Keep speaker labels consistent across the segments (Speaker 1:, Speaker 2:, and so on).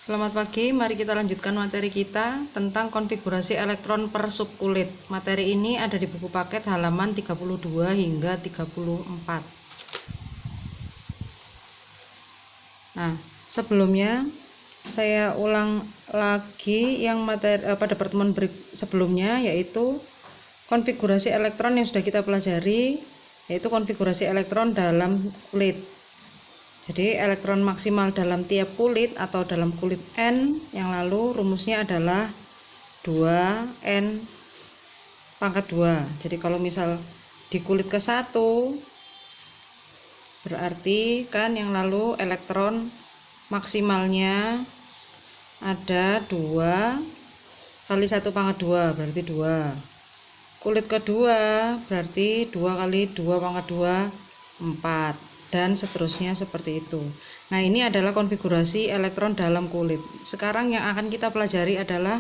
Speaker 1: Selamat pagi, mari kita lanjutkan materi kita tentang konfigurasi elektron per subkulit. Materi ini ada di buku paket halaman 32 hingga 34. Nah, sebelumnya saya ulang lagi yang materi pada pertemuan sebelumnya, yaitu konfigurasi elektron yang sudah kita pelajari, yaitu konfigurasi elektron dalam kulit. Jadi elektron maksimal dalam tiap kulit atau dalam kulit N yang lalu rumusnya adalah 2N pangkat 2. Jadi kalau misal di kulit ke-1 berarti kan yang lalu elektron maksimalnya ada 2 kali 1 pangkat 2 berarti 2. Kulit kedua berarti 2 kali 2 pangkat 2 4. Dan seterusnya seperti itu. Nah, ini adalah konfigurasi elektron dalam kulit. Sekarang yang akan kita pelajari adalah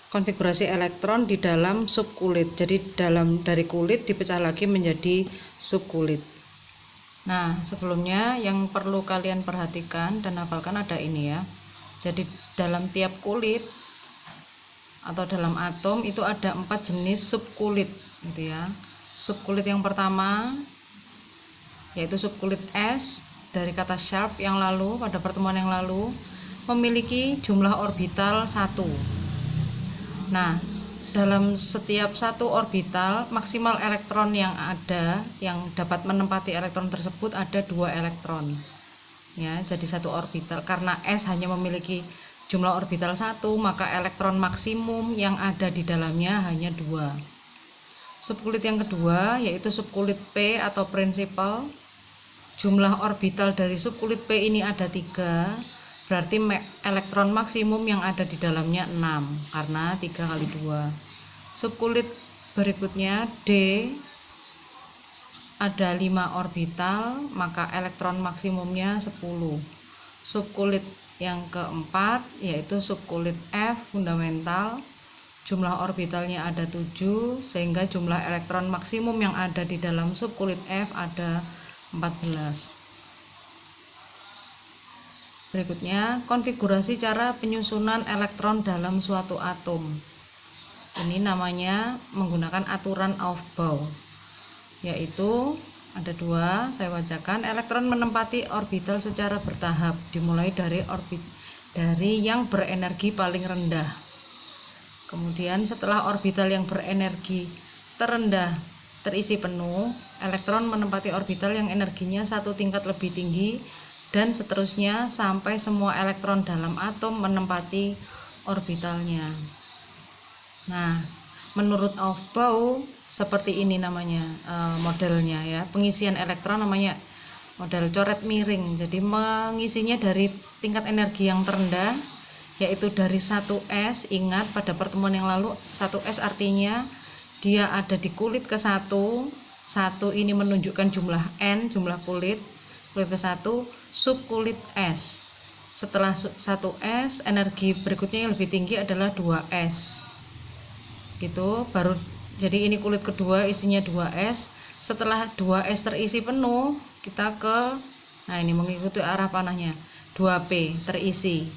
Speaker 1: konfigurasi elektron di dalam subkulit. Jadi dari kulit dipecah lagi menjadi subkulit. Nah, sebelumnya yang perlu kalian perhatikan dan hafalkan ada ini ya. Jadi dalam tiap kulit atau dalam atom itu ada 4 jenis subkulit gitu ya. Subkulit yang pertama yaitu subkulit S dari kata sharp yang lalu pada pertemuan yang lalu memiliki jumlah orbital 1. Nah, dalam setiap satu orbital maksimal elektron yang ada yang dapat menempati elektron tersebut ada 2 elektron. Ya, jadi satu orbital karena S hanya memiliki jumlah orbital 1, maka elektron maksimum yang ada di dalamnya hanya 2. Subkulit yang kedua yaitu subkulit P atau principal. Jumlah orbital dari subkulit P ini ada 3, berarti elektron maksimum yang ada di dalamnya 6 karena 3 kali 2. Subkulit berikutnya D ada 5 orbital, maka elektron maksimumnya 10. Subkulit yang keempat yaitu subkulit F fundamental. Jumlah orbitalnya ada 7 sehingga jumlah elektron maksimum yang ada di dalam subkulit F ada 14. Berikutnya konfigurasi cara penyusunan elektron dalam suatu atom. Ini namanya menggunakan aturan Aufbau, yaitu ada 2, saya bacakan. Elektron menempati orbital secara bertahap dimulai dari yang berenergi paling rendah. Kemudian setelah orbital yang berenergi terendah terisi penuh, elektron menempati orbital yang energinya 1 tingkat lebih tinggi dan seterusnya sampai semua elektron dalam atom menempati orbitalnya. Nah, menurut Aufbau seperti ini namanya modelnya ya. Pengisian elektron namanya model coret miring. Jadi mengisinya dari tingkat energi yang terendah yaitu dari 1S. Ingat pada pertemuan yang lalu 1S artinya dia ada di kulit ke-1. 1 ini menunjukkan jumlah N, jumlah kulit ke-1, subkulit S. Setelah 1S, energi berikutnya yang lebih tinggi adalah 2S. Gitu, baru jadi ini kulit kedua isinya 2S. Setelah 2S terisi penuh, kita ke ini mengikuti arah panahnya. 2P terisi.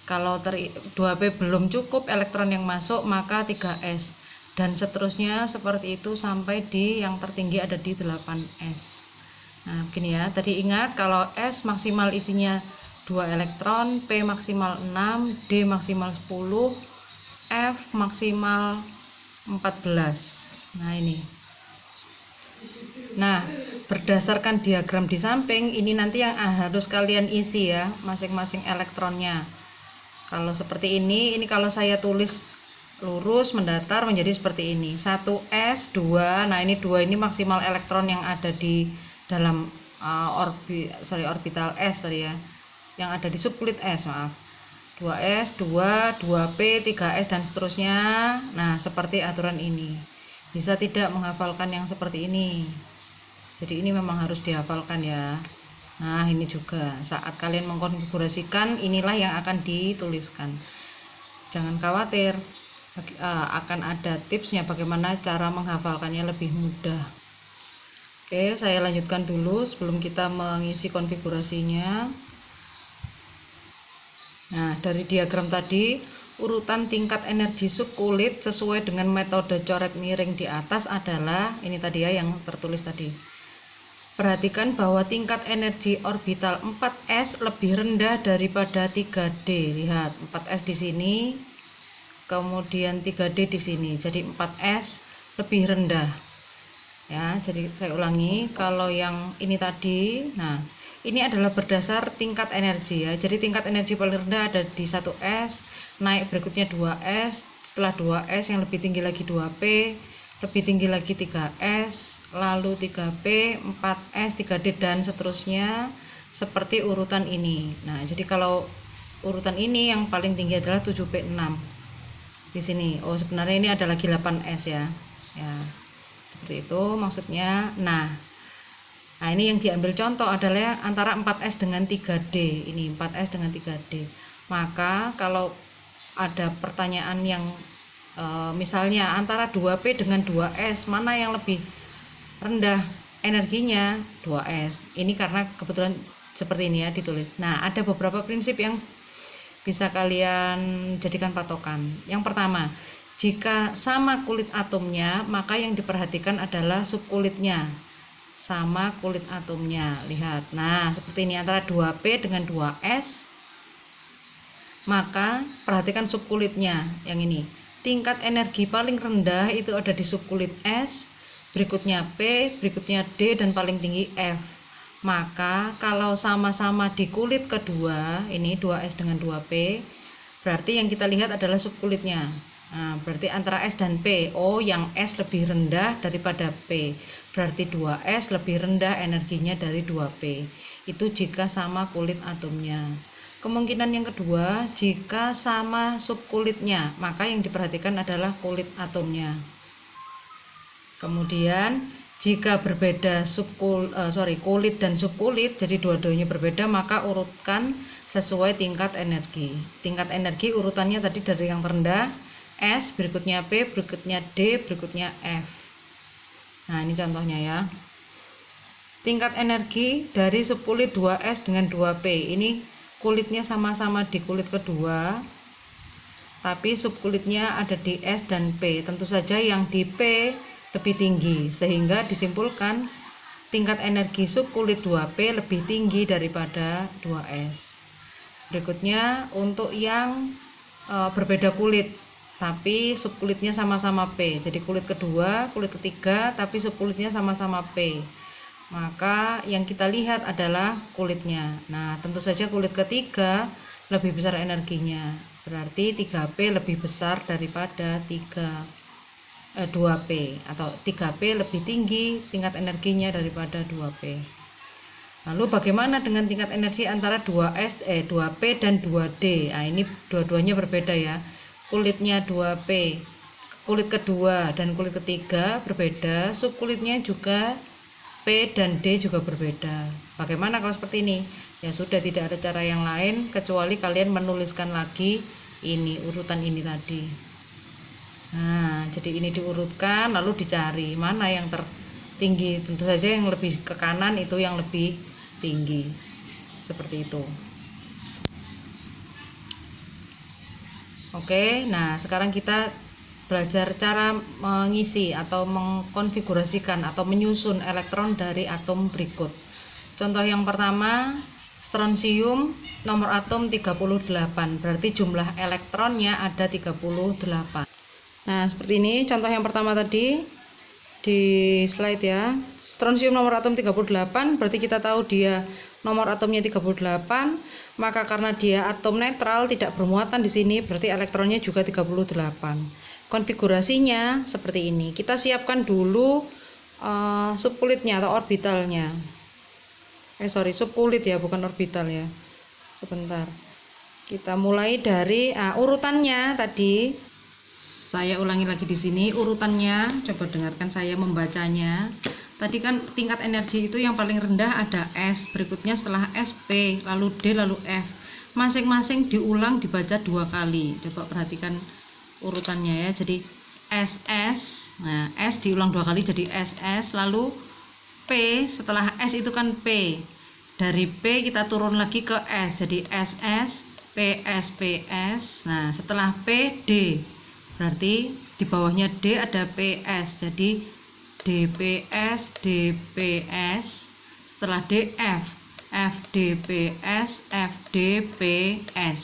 Speaker 1: Kalau 2P belum cukup elektron yang masuk, maka 3S. Dan seterusnya seperti itu sampai di yang tertinggi ada di 8S. Nah, begini ya. Tadi ingat kalau S maksimal isinya 2 elektron, P maksimal 6, D maksimal 10, F maksimal 14. Nah, ini. Nah, berdasarkan diagram di samping ini nanti yang harus kalian isi ya, masing-masing elektronnya. Kalau seperti ini kalau saya tulis lurus mendatar menjadi seperti ini. 1S, 2. Nah, ini 2 ini maksimal elektron yang ada di dalam orbital S tadi ya. Yang ada di subkulit S, maaf. 2S, 2, 2P, 3S dan seterusnya. Nah, seperti aturan ini. Bisa tidak menghafalkan yang seperti ini. Jadi ini memang harus dihafalkan ya. Nah, ini juga saat kalian mengkonfigurasikan inilah yang akan dituliskan. Jangan khawatir. Akan ada tipsnya bagaimana cara menghafalkannya lebih mudah. Oke, saya lanjutkan dulu sebelum kita mengisi konfigurasinya. Nah, dari diagram tadi, urutan tingkat energi subkulit sesuai dengan metode coret miring di atas adalah ini tadi ya yang tertulis tadi. Perhatikan bahwa tingkat energi orbital 4s lebih rendah daripada 3D. Lihat, 4s di sini, kemudian 3D di sini. Jadi 4s lebih rendah. Ya, jadi saya ulangi, kalau yang ini tadi, nah ini adalah berdasar tingkat energi ya. Jadi tingkat energi paling rendah ada di 1S, naik berikutnya 2S, setelah 2S yang lebih tinggi lagi 2P, lebih tinggi lagi 3S, lalu 3P, 4S, 3D dan seterusnya seperti urutan ini. Nah, jadi kalau urutan ini yang paling tinggi adalah 7P6. Di sini. Oh, sebenarnya ini ada lagi 8S ya. Ya. Seperti itu maksudnya. Nah, ini yang diambil contoh adalah antara 4S dengan 3D. Ini 4S dengan 3D. Maka kalau ada pertanyaan yang misalnya antara 2P dengan 2S, mana yang lebih rendah energinya? 2S. Ini karena kebetulan seperti ini ya ditulis. Nah, ada beberapa prinsip yang bisa kalian jadikan patokan. Yang pertama, jika sama kulit atomnya, maka yang diperhatikan adalah subkulitnya. Sama kulit atomnya, lihat. Nah, seperti ini antara 2P dengan 2S, maka perhatikan subkulitnya yang ini. Tingkat energi paling rendah itu ada di subkulit S, berikutnya P, berikutnya D, dan paling tinggi F. Maka kalau sama-sama di kulit kedua, ini 2S dengan 2P, berarti yang kita lihat adalah subkulitnya. Nah, berarti antara S dan P. Oh, yang S lebih rendah daripada P. Berarti 2S lebih rendah energinya dari 2P. Itu jika sama kulit atomnya. Kemungkinan yang kedua, jika sama subkulitnya, maka yang diperhatikan adalah kulit atomnya. Kemudian, jika berbeda kulit dan subkulit, jadi dua-duanya berbeda, maka urutkan sesuai tingkat energi. Tingkat energi urutannya tadi dari yang terendah S, berikutnya P, berikutnya D, berikutnya F. Nah, ini contohnya ya. Tingkat energi dari subkulit 2S dengan 2P. Ini kulitnya sama-sama di kulit kedua, tapi subkulitnya ada di S dan P. Tentu saja yang di P lebih tinggi, sehingga disimpulkan tingkat energi subkulit 2P lebih tinggi daripada 2S. Berikutnya untuk yang berbeda kulit, tapi subkulitnya sama-sama P. Jadi kulit kedua, kulit ketiga, tapi subkulitnya sama-sama P. Maka yang kita lihat adalah kulitnya. Nah, tentu saja kulit ketiga lebih besar energinya. Berarti 3P lebih besar daripada 2P, atau 3P lebih tinggi tingkat energinya daripada 2P. Lalu bagaimana dengan tingkat energi antara 2P dan 2D? Nah, ini dua-duanya berbeda ya. Kulitnya 2P, kulit kedua dan kulit ketiga berbeda, subkulitnya juga P dan D juga berbeda. Bagaimana kalau seperti ini? Ya sudah, tidak ada cara yang lain kecuali kalian menuliskan lagi ini urutan ini tadi. Nah, jadi ini diurutkan lalu dicari mana yang tertinggi. Tentu saja yang lebih ke kanan itu yang lebih tinggi. Seperti itu. Oke, nah sekarang kita belajar cara mengisi atau mengkonfigurasikan atau menyusun elektron dari atom berikut. Contoh yang pertama, strontium nomor atom 38, berarti jumlah elektronnya ada 38. Nah, seperti ini contoh yang pertama tadi di slide ya. Strontium nomor atom 38, berarti kita tahu dia nomor atomnya 38, maka karena dia atom netral tidak bermuatan di sini, berarti elektronnya juga 38. Konfigurasinya seperti ini. Kita siapkan dulu subkulitnya atau orbitalnya. Subkulit ya, bukan orbital ya. Sebentar. Kita mulai dari urutannya tadi. Saya ulangi lagi di sini urutannya. Coba dengarkan saya membacanya. Tadi kan tingkat energi itu yang paling rendah ada S, berikutnya setelah S P, lalu D, lalu F. Masing-masing diulang dibaca 2 kali. Coba perhatikan urutannya ya. Jadi SS, nah S diulang 2 kali jadi SS, lalu P setelah S itu kan P. Dari P kita turun lagi ke S, jadi SS, PS. Nah, setelah P, D. Berarti di bawahnya D ada PS. Jadi DPS, DPS. Setelah D, F. FDPS, FDPS.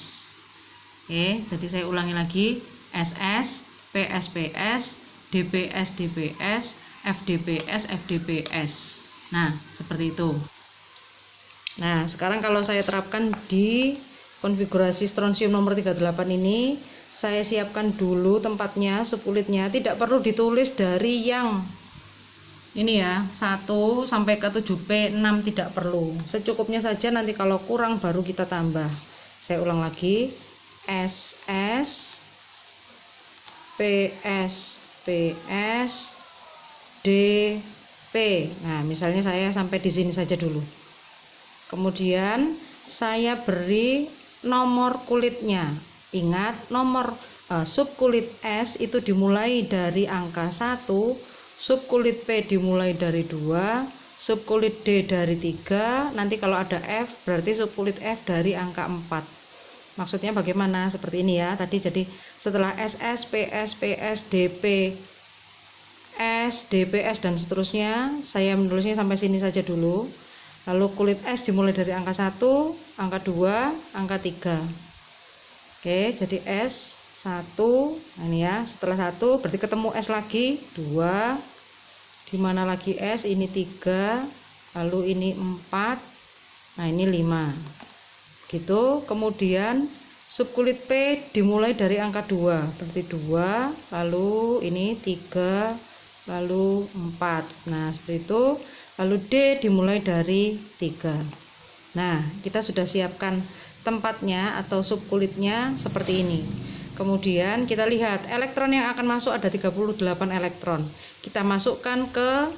Speaker 1: Oke, jadi saya ulangi lagi. SS, PSPS, DPS, DPS, FDPS, FDPS. Nah, seperti itu. Nah, sekarang kalau saya terapkan di konfigurasi strontium nomor 38 ini, saya siapkan dulu tempatnya, subkulitnya. Tidak perlu ditulis dari yang ini ya, 1 sampai ke 7P6, tidak perlu. Secukupnya saja, nanti kalau kurang baru kita tambah. Saya ulang lagi. SS, PS, PS, DP. Nah, misalnya saya sampai di sini saja dulu. Kemudian saya beri nomor kulitnya. Ingat, nomor subkulit S itu dimulai dari angka 1, subkulit P dimulai dari 2, subkulit D dari 3, nanti kalau ada F berarti subkulit F dari angka 4. Maksudnya bagaimana? Seperti ini ya. Tadi jadi setelah SS, PS, PS, DP, S, DPS dan seterusnya, saya menulisnya sampai sini saja dulu. Lalu kulit S dimulai dari angka 1, angka 2, angka 3. Oke, jadi S 1. Nah, ini ya, setelah 1 berarti ketemu S lagi 2. Di mana lagi S? Ini 3. Lalu ini 4. Nah, ini 5. Gitu. Kemudian subkulit P dimulai dari angka 2. Berarti 2, lalu ini 3, lalu 4. Nah, seperti itu. Lalu D dimulai dari 3. Nah, kita sudah siapkan tempatnya atau subkulitnya seperti ini. Kemudian kita lihat elektron yang akan masuk ada 38 elektron. Kita masukkan ke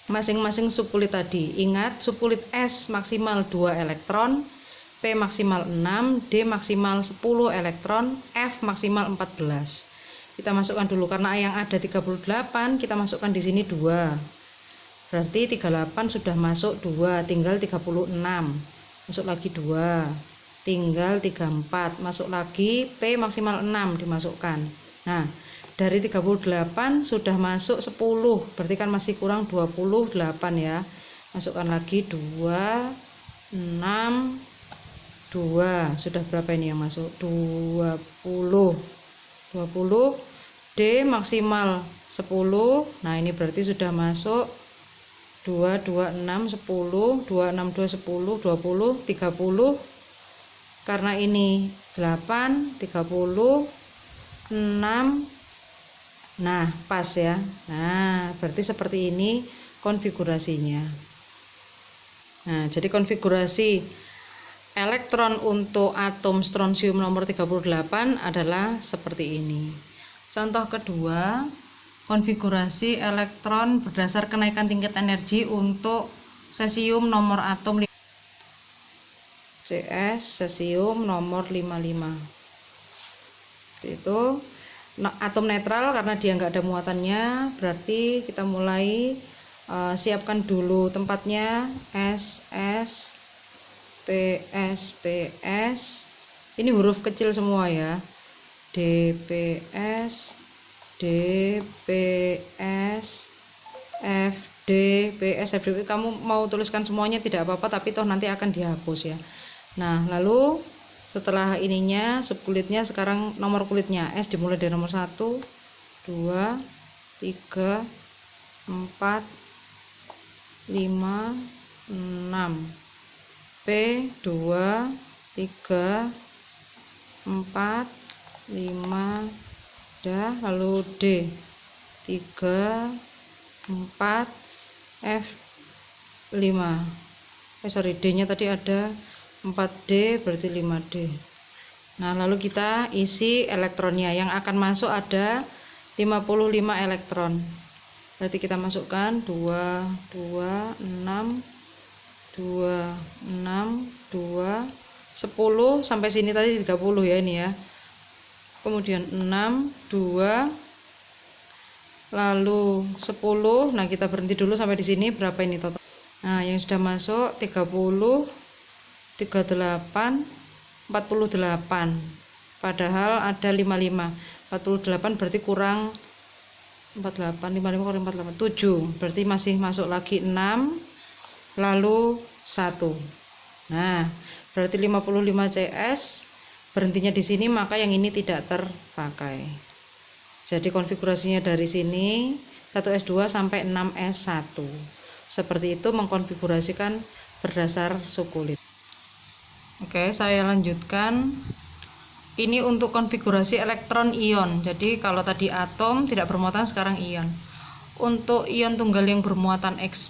Speaker 1: masing-masing subkulit tadi. Ingat, subkulit S maksimal 2 elektron, P maksimal 6, D maksimal 10 elektron, F maksimal 14. Kita masukkan dulu karena yang ada 38, kita masukkan di sini 2. Berarti 38 sudah masuk 2, tinggal 36. Masuk lagi 2, tinggal 34. Masuk lagi P maksimal 6 dimasukkan. Nah, dari 38 sudah masuk 10, berarti kan masih kurang 28 ya. Masukkan lagi 2, 6, 2. Sudah berapa ini yang masuk? 20. D maksimal 10. Nah, ini berarti sudah masuk 2, 2, 6, 10, 2, 6, 2, 10, 20, 30. Karena ini 8, 30, 6. Nah, pas ya. Nah, berarti seperti ini konfigurasinya. Nah, jadi konfigurasi elektron untuk atom strontium nomor 38 adalah seperti ini. Contoh kedua, konfigurasi elektron berdasar kenaikan tingkat energi untuk cesium nomor atom CS cesium nomor 55. Itu atom netral karena dia nggak ada muatannya, berarti kita mulai siapkan dulu tempatnya. SS, PS, PS, ini huruf kecil semua ya. DPS, DPS, FDPS, FDP. Kamu mau tuliskan semuanya tidak apa-apa, tapi toh nanti akan dihapus ya. Nah, lalu setelah ininya subkulitnya, sekarang nomor kulitnya S dimulai dari nomor 1, 2, 3, 4, 5, 6. P 2, 3, 4, 5, dah. Lalu D 3, 4, F 5. Sorry, D nya tadi ada 4D, berarti 5D. Nah, lalu kita isi elektronnya. Yang akan masuk ada 55 elektron. Berarti kita masukkan 2, 2, 6, 2, 6, 2, 10 sampai sini tadi 30 ya ini ya. Kemudian 6, 2, lalu 10. Nah, kita berhenti dulu sampai di sini. Berapa ini total? Nah, yang sudah masuk 30, 38, 48. Padahal ada 55. 48 berarti kurang 48, 55 kurang 48, 7. Berarti masih masuk lagi 6, lalu 1. Nah, berarti 55 CS berhentinya di sini, maka yang ini tidak terpakai. Jadi konfigurasinya dari sini 1S2 sampai 6S1. Seperti itu mengkonfigurasikan berdasar sukulit. Oke, saya lanjutkan. Ini untuk konfigurasi elektron ion. Jadi kalau tadi atom tidak bermuatan, sekarang ion. Untuk ion tunggal yang bermuatan X+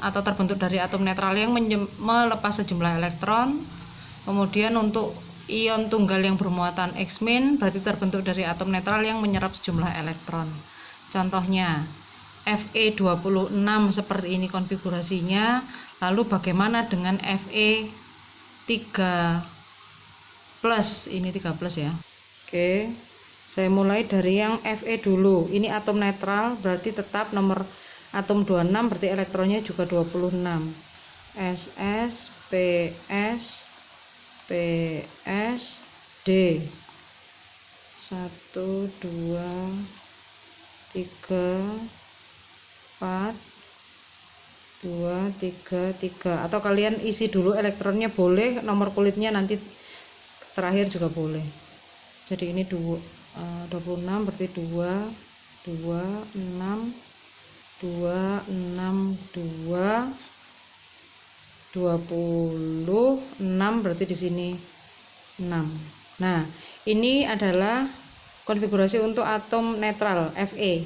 Speaker 1: atau terbentuk dari atom netral yang melepas sejumlah elektron. Kemudian untuk ion tunggal yang bermuatan X- berarti terbentuk dari atom netral yang menyerap sejumlah elektron. Contohnya Fe26 seperti ini konfigurasinya. Lalu bagaimana dengan Fe3+? Ini 3+ ya. Oke, saya mulai dari yang Fe dulu. Ini atom netral, berarti tetap nomor atom 26, berarti elektronnya juga 26. SS, PS, PS, D. 1, 2, 3, 4, 2, 3, 3. Atau kalian isi dulu elektronnya boleh, nomor kulitnya nanti terakhir juga boleh. Jadi ini 26 berarti 2, 2, 6, 2, 6, 2, 26 berarti di sini 6. Nah, ini adalah konfigurasi untuk atom netral Fe.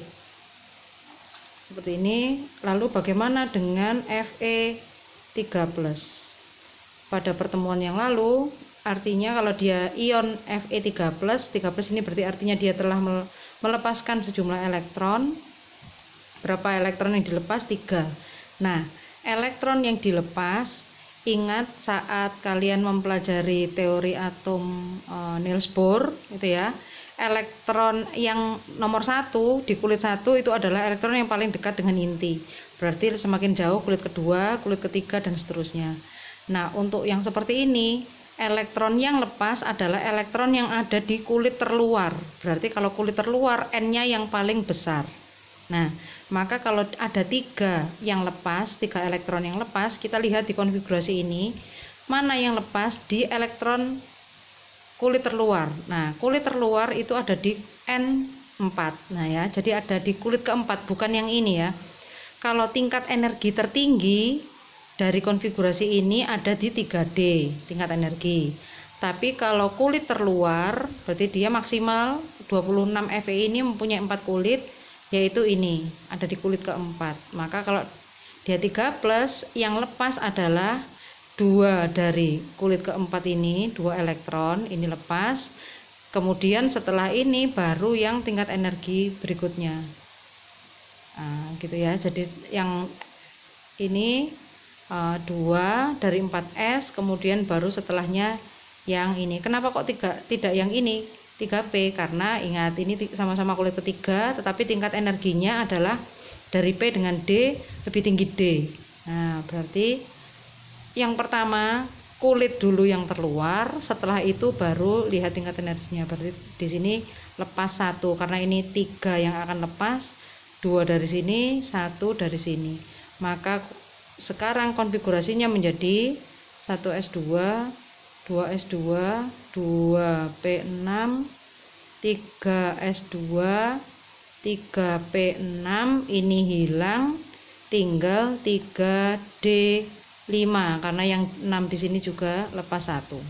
Speaker 1: Seperti ini. Lalu bagaimana dengan Fe3+? Pada pertemuan yang lalu, artinya kalau dia ion Fe3+, 3+ ini berarti artinya dia telah melepaskan sejumlah elektron. Berapa elektron yang dilepas? 3. Nah, elektron yang dilepas, ingat saat kalian mempelajari teori atom Niels Bohr itu ya, elektron yang nomor 1 di kulit 1 itu adalah elektron yang paling dekat dengan inti. Berarti semakin jauh kulit kedua, kulit ketiga, dan seterusnya. Nah, untuk yang seperti ini, elektron yang lepas adalah elektron yang ada di kulit terluar. Berarti kalau kulit terluar, N-nya yang paling besar. Nah, maka kalau ada 3 yang lepas, 3 elektron yang lepas, kita lihat di konfigurasi ini, mana yang lepas di elektron kulit terluar. Nah, kulit terluar itu ada di N4. Nah ya, jadi ada di kulit keempat, bukan yang ini ya. Kalau tingkat energi tertinggi dari konfigurasi ini ada di 3D, tingkat energi. Tapi kalau kulit terluar, berarti dia maksimal 26 Fe ini mempunyai 4 kulit, yaitu ini, ada di kulit keempat. Maka kalau dia 3+, yang lepas adalah 2 dari kulit keempat ini, 2 elektron, ini lepas. Kemudian setelah ini baru yang tingkat energi berikutnya. Nah, gitu ya. Jadi yang ini 2 dari 4S, kemudian baru setelahnya yang ini. Kenapa kok tidak yang ini 3P? Karena ingat ini sama-sama kulit ketiga, tetapi tingkat energinya adalah dari P dengan D lebih tinggi D. Nah, berarti yang pertama kulit dulu yang terluar, setelah itu baru lihat tingkat energinya. Berarti di sini lepas 1 karena ini 3 yang akan lepas, 2 dari sini, 1 dari sini. Maka sekarang konfigurasinya menjadi 1S2, 2S2, 2P6, 3S2, 3P6, ini hilang, tinggal 3D5 karena yang 6 di sini juga lepas 1.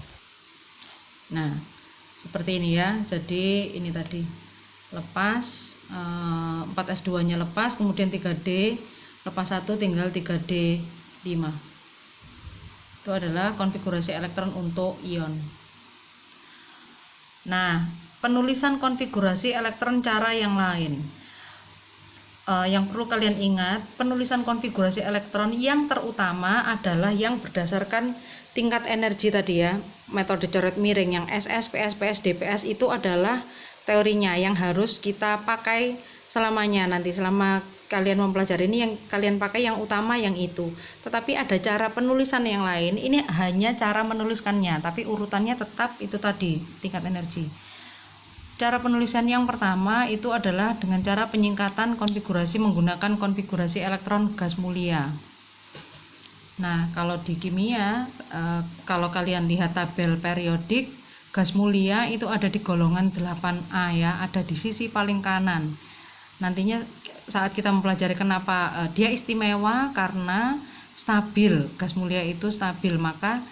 Speaker 1: Nah, seperti ini ya. Jadi ini tadi lepas 4S2 nya lepas, kemudian 3D lepas 1, tinggal 3D5. Itu adalah konfigurasi elektron untuk ion. Nah, penulisan konfigurasi elektron cara yang lain. Yang perlu kalian ingat, penulisan konfigurasi elektron yang terutama adalah yang berdasarkan tingkat energi tadi ya. Metode coret miring yang SS, PS, PS, DPS itu adalah teorinya yang harus kita pakai selamanya nanti selama kalian mempelajari ini yang kalian pakai yang utama yang itu. Tetapi ada cara penulisan yang lain. Ini hanya cara menuliskannya, tapi urutannya tetap itu tadi, tingkat energi. Cara penulisan yang pertama itu adalah dengan cara penyingkatan konfigurasi menggunakan konfigurasi elektron gas mulia. Nah, kalau di kimia, kalau kalian lihat tabel periodik, gas mulia itu ada di golongan 8A ya, ada di sisi paling kanan. Nantinya saat kita mempelajari kenapa dia istimewa, karena stabil, gas mulia itu stabil, maka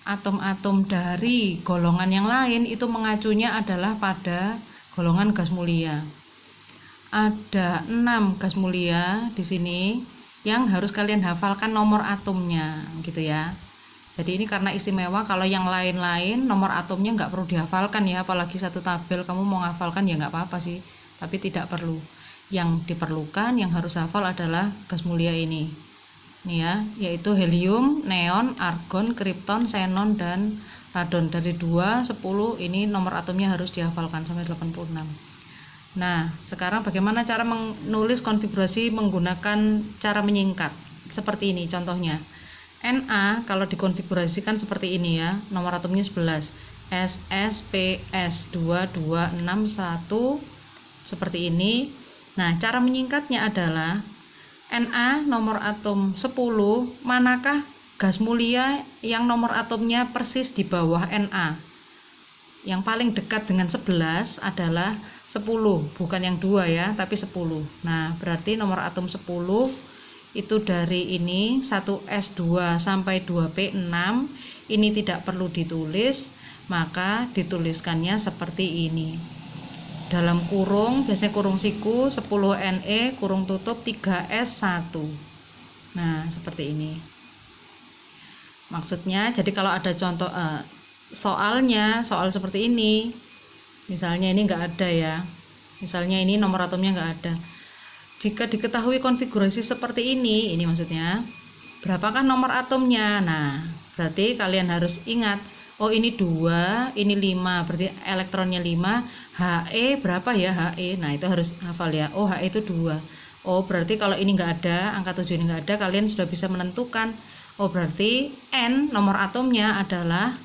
Speaker 1: atom-atom dari golongan yang lain itu mengacunya adalah pada golongan gas mulia. Ada 6 gas mulia di sini yang harus kalian hafalkan nomor atomnya gitu ya. Jadi ini karena istimewa, kalau yang lain-lain nomor atomnya nggak perlu dihafalkan ya, apalagi satu tabel kamu mau ngafalkan ya nggak apa-apa sih, tapi tidak perlu. Yang diperlukan, yang harus hafal adalah gas mulia ini ya, yaitu helium, neon, argon, kripton, xenon, dan radon. Dari 2, 10 ini nomor atomnya harus dihafalkan sampai 86. Nah, sekarang bagaimana cara menulis konfigurasi menggunakan cara menyingkat? Seperti ini contohnya. Na kalau dikonfigurasikan seperti ini ya, nomor atomnya 11. SSPS2261 seperti ini. Nah, cara menyingkatnya adalah Na nomor atom 10, manakah gas mulia yang nomor atomnya persis di bawah Na? Yang paling dekat dengan 11 adalah 10, bukan yang 2 ya, tapi 10. Nah, berarti nomor atom 10 itu dari ini 1S2 sampai 2P6, ini tidak perlu ditulis, maka dituliskannya seperti ini. Dalam kurung, biasanya kurung siku 10Ne kurung tutup 3S1. Nah, seperti ini. Maksudnya, jadi kalau ada contoh soal seperti ini, misalnya ini enggak ada ya. Misalnya ini nomor atomnya enggak ada. Jika diketahui konfigurasi seperti ini maksudnya, berapakah nomor atomnya? Nah, berarti kalian harus ingat, oh ini 2, ini 5, berarti elektronnya 5, He berapa ya He? Nah, itu harus hafal ya. Oh, He itu 2. Oh, berarti kalau ini enggak ada, angka 7 ini enggak ada, kalian sudah bisa menentukan. Oh, berarti N nomor atomnya adalah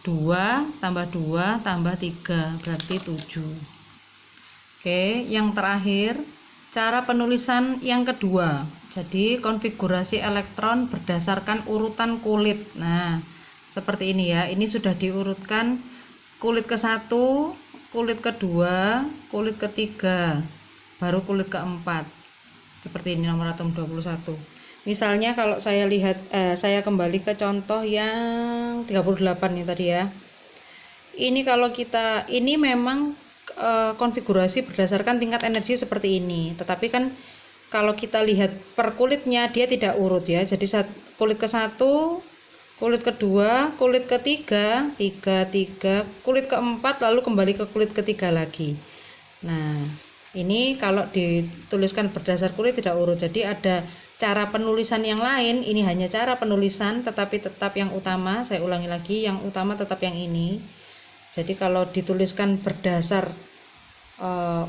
Speaker 1: 2 tambah 2 tambah 3, berarti 7. Oke, yang terakhir, cara penulisan yang kedua. Jadi, konfigurasi elektron berdasarkan urutan kulit. Nah, seperti ini ya, ini sudah diurutkan kulit ke-1, kulit ke-2, kulit ke-3, baru kulit ke-4. Seperti ini nomor atom 21. Misalnya kalau saya lihat, saya kembali ke contoh yang 38 nih tadi ya. Ini kalau kita, ini memang konfigurasi berdasarkan tingkat energi seperti ini. Tetapi kan kalau kita lihat per kulitnya dia tidak urut ya. Jadi kulit ke-1, kulit kedua, kulit ketiga, 3, kulit keempat, lalu kembali ke kulit ketiga lagi. Nah, ini kalau dituliskan berdasar kulit tidak urut. Jadi ada cara penulisan yang lain. Ini hanya cara penulisan, tetapi tetap yang utama. Saya ulangi lagi, yang utama tetap yang ini. Jadi kalau dituliskan berdasar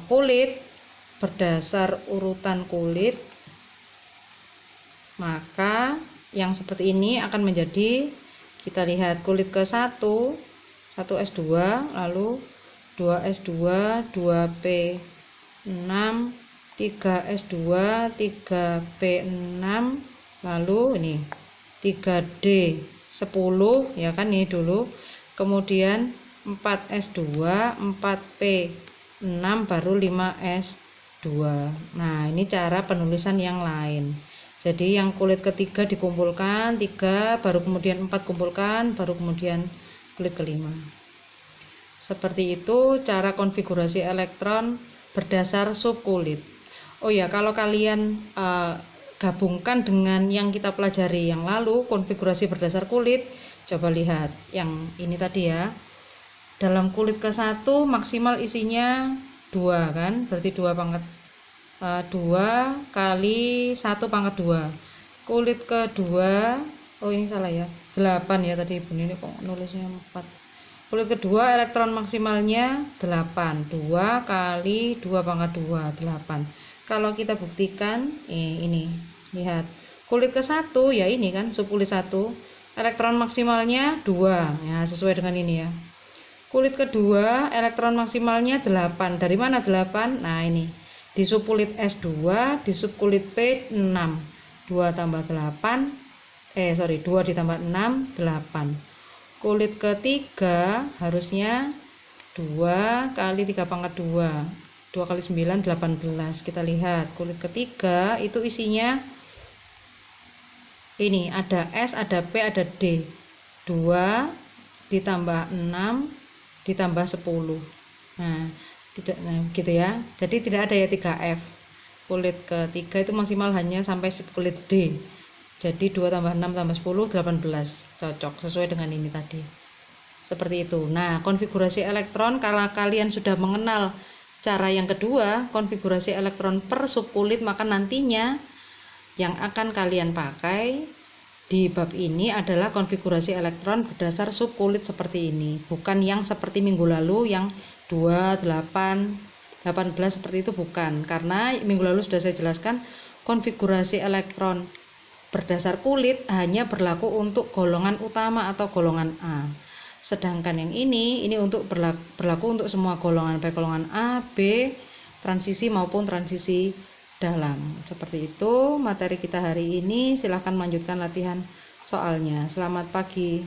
Speaker 1: kulit, berdasar urutan kulit, maka yang seperti ini akan menjadi, kita lihat kulit ke-1, 1S2, lalu 2S2, 2P6, 3S2, 3P6, lalu ini 3D10 ya kan, ini dulu, kemudian 4S2, 4P6, baru 5S2. Nah, ini cara penulisan yang lain. Jadi yang kulit ketiga dikumpulkan 3, baru kemudian 4 kumpulkan, baru kemudian kulit kelima. Seperti itu cara konfigurasi elektron berdasar subkulit. Oh ya, kalau kalian gabungkan dengan yang kita pelajari yang lalu, konfigurasi berdasar kulit, coba lihat yang ini tadi ya. Dalam kulit ke-1 maksimal isinya 2 kan, berarti 2 pangkat 2 kali 1 pangkat 2. Kulit kedua, oh ini salah ya, 8 ya tadi Ibu, ini kok nulisnya 4. Kulit kedua elektron maksimalnya 8, 2 kali 2 pangkat 2, 8. kalau kita buktikan, ini lihat kulit ke-1 ya, ini kan subkulit 1, elektron maksimalnya 2 ya, sesuai dengan ini ya. Kulit kedua elektron maksimalnya 8. Dari mana 8? Nah ini di subkulit S2, di subkulit P 6. 2 tambah 8, 2 ditambah 6 8. Kulit ketiga harusnya 2 kali 3 pangkat 2 kali 9 18. Kita lihat kulit ketiga itu isinya ini, ada S, ada P, ada D. 2 ditambah 6 ditambah 10. Nah, gitu ya. Jadi tidak ada ya 3F. Kulit ketiga itu maksimal hanya sampai kulit D. Jadi 2 tambah 6 tambah 10 18. Cocok sesuai dengan ini tadi. Seperti itu. Nah, konfigurasi elektron, kalau kalian sudah mengenal cara yang kedua, konfigurasi elektron per subkulit, maka nantinya yang akan kalian pakai di bab ini adalah konfigurasi elektron berdasar subkulit seperti ini, bukan yang seperti minggu lalu yang 2, 8, 18 seperti itu, bukan. Karena minggu lalu sudah saya jelaskan konfigurasi elektron berdasar kulit hanya berlaku untuk golongan utama atau golongan A. Sedangkan yang ini untuk berlaku untuk semua golongan, baik golongan A, B, transisi maupun transisi dalam. Seperti itu materi kita hari ini. Silahkan melanjutkan latihan soalnya. Selamat pagi.